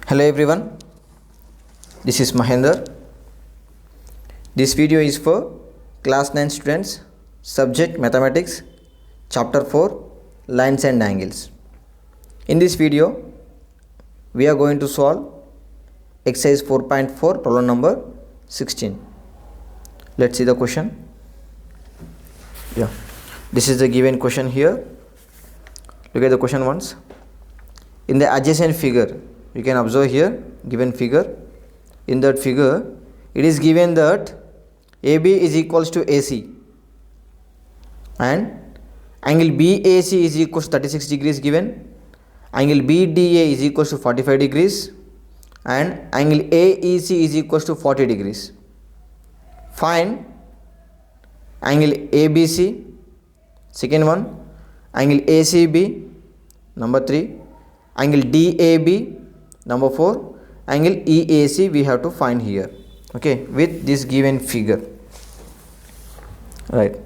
Hello everyone, this is Mahendra. This video is for class 9 students, subject mathematics, chapter 4, lines and angles. In this video, we are going to solve exercise 4.4 problem number 16. Let's see the question. This is the given question here. Look at the question once. In the adjacent figure, you can observe here given figure. In that figure, it is given that AB is equals to AC and angle BAC is equals to 36 degrees given, angle BDA is equals to 45 degrees and angle AEC is equals to 40 degrees. Find angle ABC, second one, angle ACB, number 3, angle DAB, number 4, angle EAC we have to find here, okay, with this given figure, right?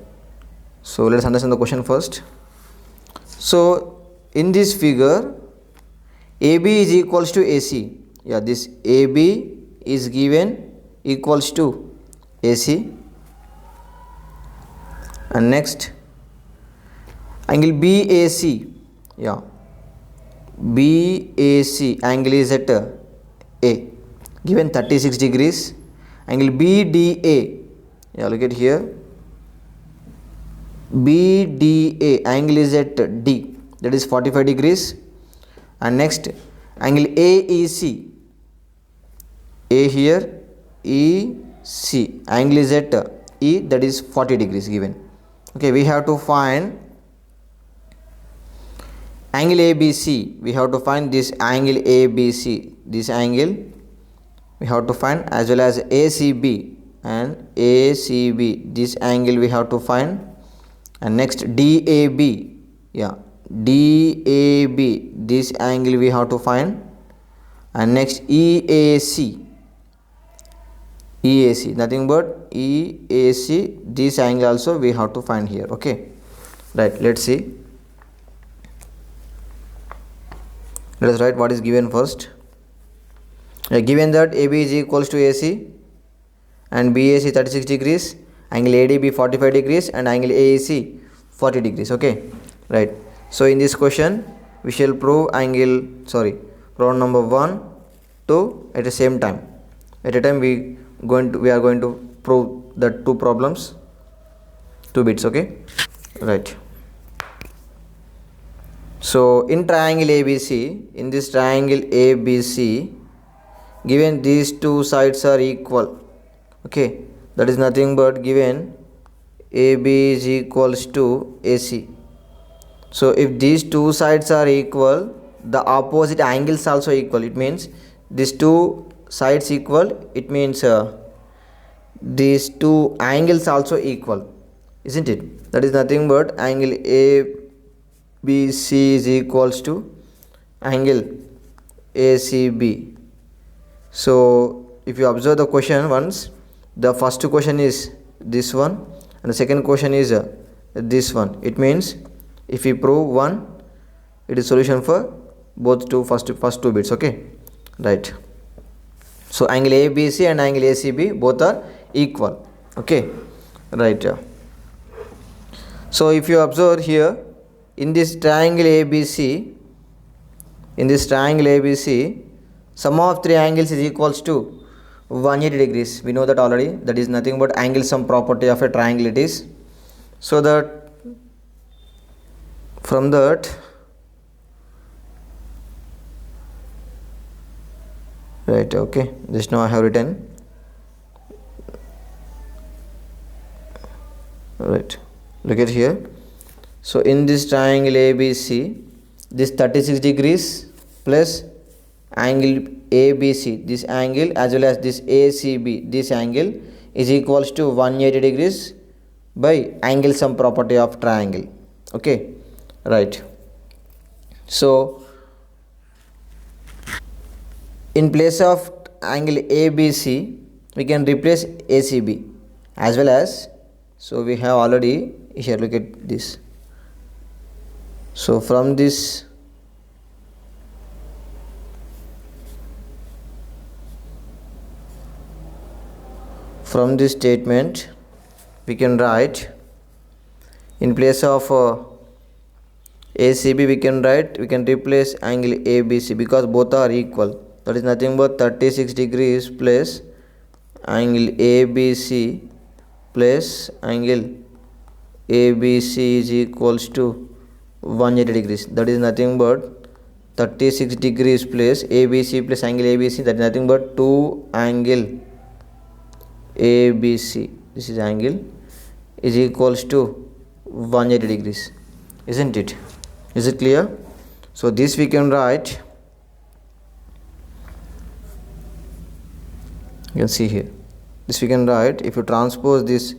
So let's understand the question first. So in this figure, AB is equals to AC. This AB is given equals to AC, and next angle BAC, BAC angle is at A, given 36 degrees. Angle BDA, look at here, BDA angle is at D, that is 45 degrees. And next angle AEC, A here, EC angle is at E, that is 40 degrees given. Okay, we have to find angle ABC. We have to find this angle ABC, this angle we have to find, as well as ACB and ACB, this angle we have to find. And next DAB, DAB, this angle we have to find. And next EAC, nothing but EAC, this angle also we have to find here, okay, right? Let's see. Let us write what is given first. Given that AB is equals to AC and BAC 36 degrees, angle ADB 45 degrees and angle AEC 40 degrees, okay, right? So in this question we shall prove problem number 1, 2 at the same time. At a time we are going to prove the two problems, 2 bits, okay, right? So in triangle ABC, in this triangle ABC, given these two sides are equal, okay, that is nothing but given AB is equals to AC. So if these two sides are equal, the opposite angles also equal. It means these two sides equal, it means these two angles also equal, isn't it? That is nothing but angle ABC is equals to angle ACB. So if you observe the question once, the first question is this one and the second question is this one. It means if we prove one, it is solution for both first two bits, okay, right? So angle ABC and angle ACB both are equal, okay, right? So if you observe here, in this triangle ABC, sum of three angles is equals to 180 degrees. We know that already. That is nothing but angle sum property of a triangle it is. So that from that, right, okay, just now I have written, right, look at here. So in this triangle ABC, this 36 degrees plus angle ABC, this angle, as well as this ACB, this angle is equals to 180 degrees by angle sum property of triangle, okay, right? So in place of angle ABC, we can replace ACB as well as, so we have already here, look at this. So from this from this statement we can write, in place of ACB we can replace angle ABC, because both are equal. That is nothing but 36 degrees plus angle ABC plus angle ABC is equals to 180 degrees. That is nothing but 36 degrees plus ABC plus angle ABC, that is nothing but 2 angle ABC, this is angle, is equals to 180 degrees, isn't it? Is it clear? So this we can write, you can see here, this we can write, if you transpose this,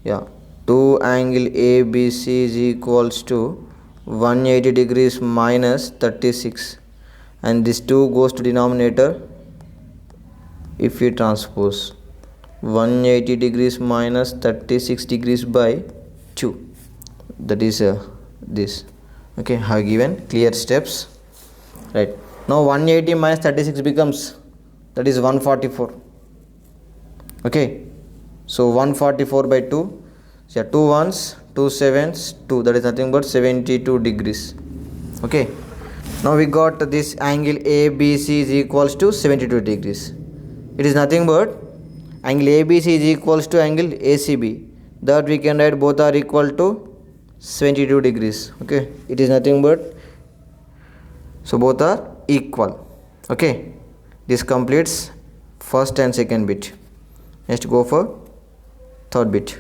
2 angle ABC is equals to 180 degrees minus 36, and this 2 goes to denominator. If we transpose 180 degrees minus 36 degrees by 2, that is this. Okay, I have given clear steps, right? Now 180 minus 36 becomes, that is 144. Okay, so 144 by 2, so 2 ones, 2 sevens, 2, that is nothing but 72 degrees. Okay, now we got this angle ABC is equals to 72 degrees. It is nothing but angle ABC is equals to angle ACB, that we can write both are equal to 72 degrees. Okay, it is nothing but, so both are equal. Okay, this completes first and second bit. Next go for third bit.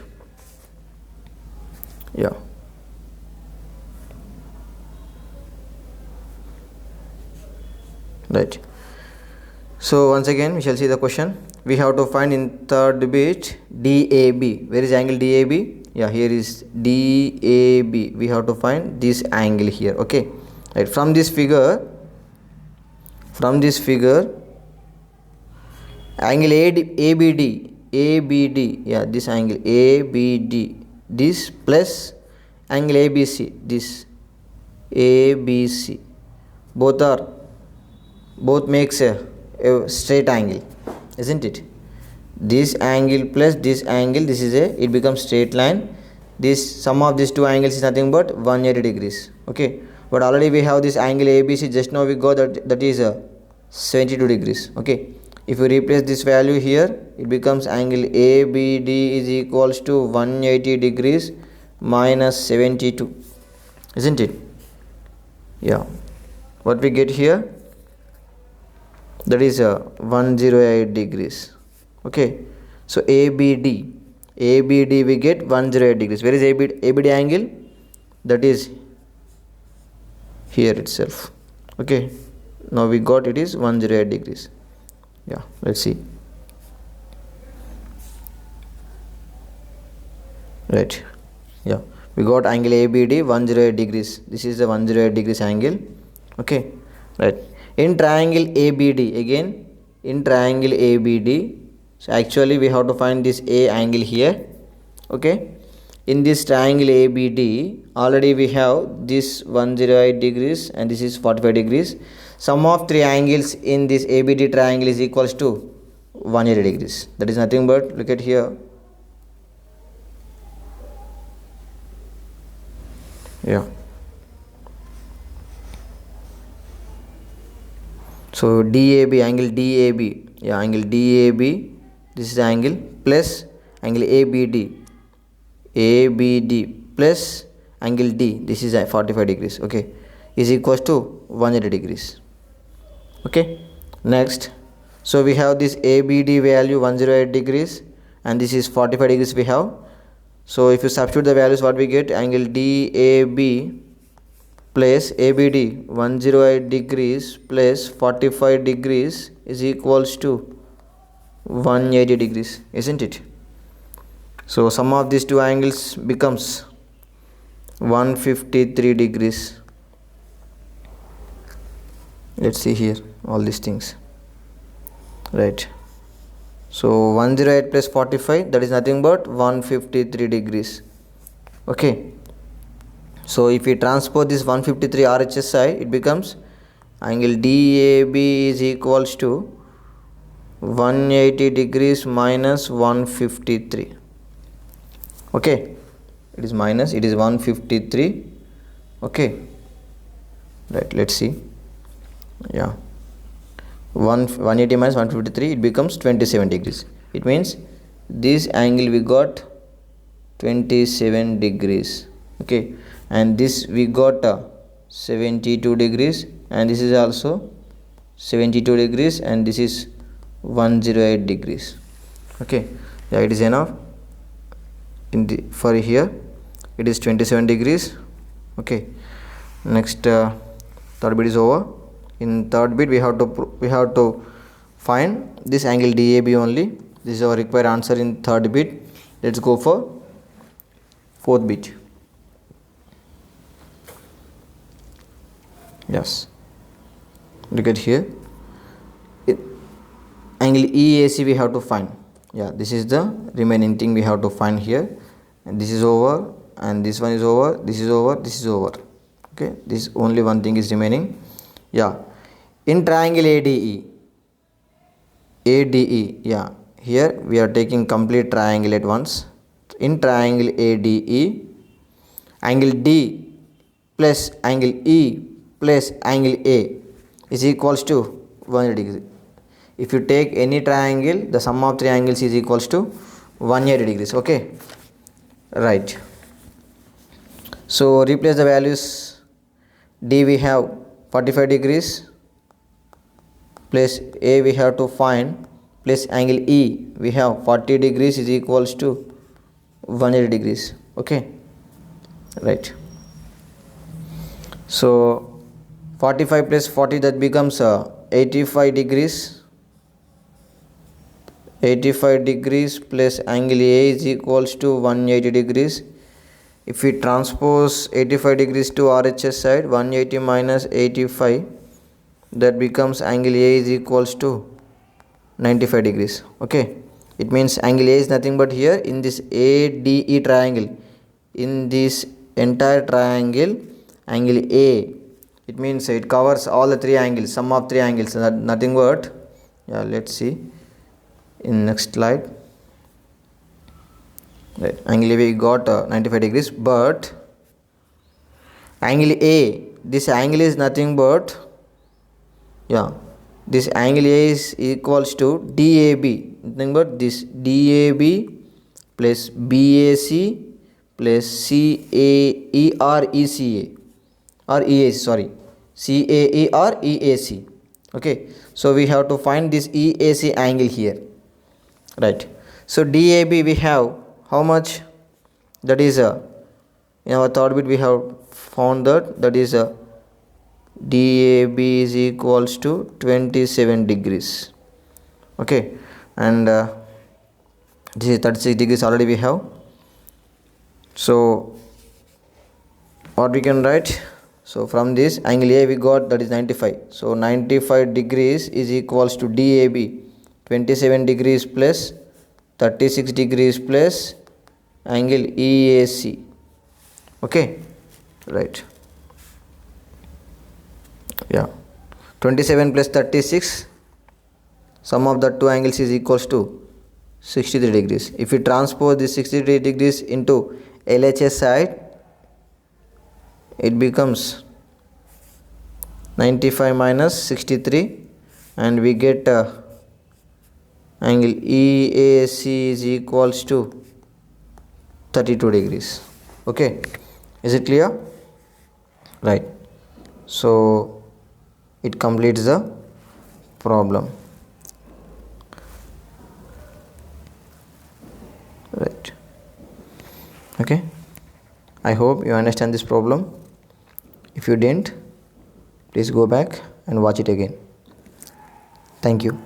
Right, so once again we shall see the question. We have to find in third bit DAB. Where is angle DAB? Here is DAB. We have to find this angle here. Okay, right, from this figure angle ABD, this angle ABD, this plus angle ABC, this ABC, both makes a straight angle, isn't it? This angle plus this angle, it becomes straight line. This sum of these two angles is nothing but 180 degrees. Okay, but already we have this angle ABC, just now we got that is 72 degrees. Okay, if you replace this value here, it becomes angle ABD is equals to 180 degrees minus 72, isn't it? What we get here, that is 108 degrees. Okay, so ABD we get 108 degrees. Where is ABD angle? That is here itself. Okay, now we got it is 108 degrees. Let's see. Right, we got angle ABD 108 degrees. This is the 108 degrees angle. Okay, right. In triangle ABD, again in triangle ABD, so actually we have to find this A angle here. Okay, in this triangle ABD already we have this 108 degrees and this is 45 degrees. Sum of three angles in this ABD triangle is equals to 180 degrees. That is nothing but, look at here, so DAB, angle DAB, angle DAB, this is the angle, plus angle ABD plus angle D, this is 45 degrees. Okay, is equals to 180 degrees. Okay, next, so we have this ABD value 108 degrees and this is 45 degrees we have. So if you substitute the values, what we get, angle DAB plus ABD 108 degrees plus 45 degrees is equals to 180 degrees, isn't it? So sum of these two angles becomes 153 degrees. Let's see here all these things. Right, so 108 plus 45, that is nothing but 153 degrees. Okay, so if we transpose this 153 RHS side, it becomes angle DAB is equals to 180 degrees minus 153. Okay, it is minus, it is 153. Okay, right, let's see. Yeah, 180 minus 153, it becomes 27 degrees. It means this angle we got 27 degrees. Okay, and this we got 72 degrees, and this is also 72 degrees, and this is 108 degrees. Okay, yeah, it is enough. In the for here it is 27 degrees. Okay, next third bit is over. In third bit we have to find this angle DAB only. This is our required answer in third bit. Let's go for fourth bit. Yes, look at here. Angle EAC we have to find. Yeah, this is the remaining thing we have to find here, and this is over, and this one is over, this is over, this is over. Okay, this only one thing is remaining. Yeah, in triangle ADE, yeah, here we are taking complete triangle at once. In triangle ADE, angle D plus angle E plus angle A is equals to 180 degrees. If you take any triangle, the sum of three angles is equals to 180 degrees. Okay, right. So replace the values. D we have 45 degrees, plus A we have to find, plus angle E we have 40 degrees is equals to 180 degrees. Okay, right. So 45 plus 40, that becomes 85 degrees. 85 degrees plus angle A is equals to 180 degrees. If we transpose 85 degrees to RHS side, 180 minus 85, that becomes angle A is equals to 95 degrees. Okay, it means angle A is nothing but here in this ADE triangle, in this entire triangle, angle A, it means it covers all the three angles, sum of three angles, nothing but, yeah, let's see in next slide. Right, angle A we got 95 degrees, but angle A, this angle is nothing but, yeah, this angle A is equals to DAB, nothing but this DAB plus BAC plus CAE or ECA or EAC, sorry, CAE or EAC. Okay, so we have to find this EAC angle here, right? So DAB we have how much? That is in our third bit we have found that is DAB is equals to 27 degrees. Okay, and this is 36 degrees already we have. So what we can write? So from this angle A we got that is 95. So 95 degrees is equals to DAB 27 degrees plus 36 degrees plus angle EAC. Okay, right. Yeah, 27 plus 36, sum of the two angles is equals to 63 degrees. If we transpose this 63 degrees into LHS side, it becomes 95 minus 63, and we get angle EAC is equals to 32 degrees. Okay, is it clear? Right. So it completes the problem. Right. Okay, I hope you understand this problem. If you didn't, please go back and watch it again. Thank you.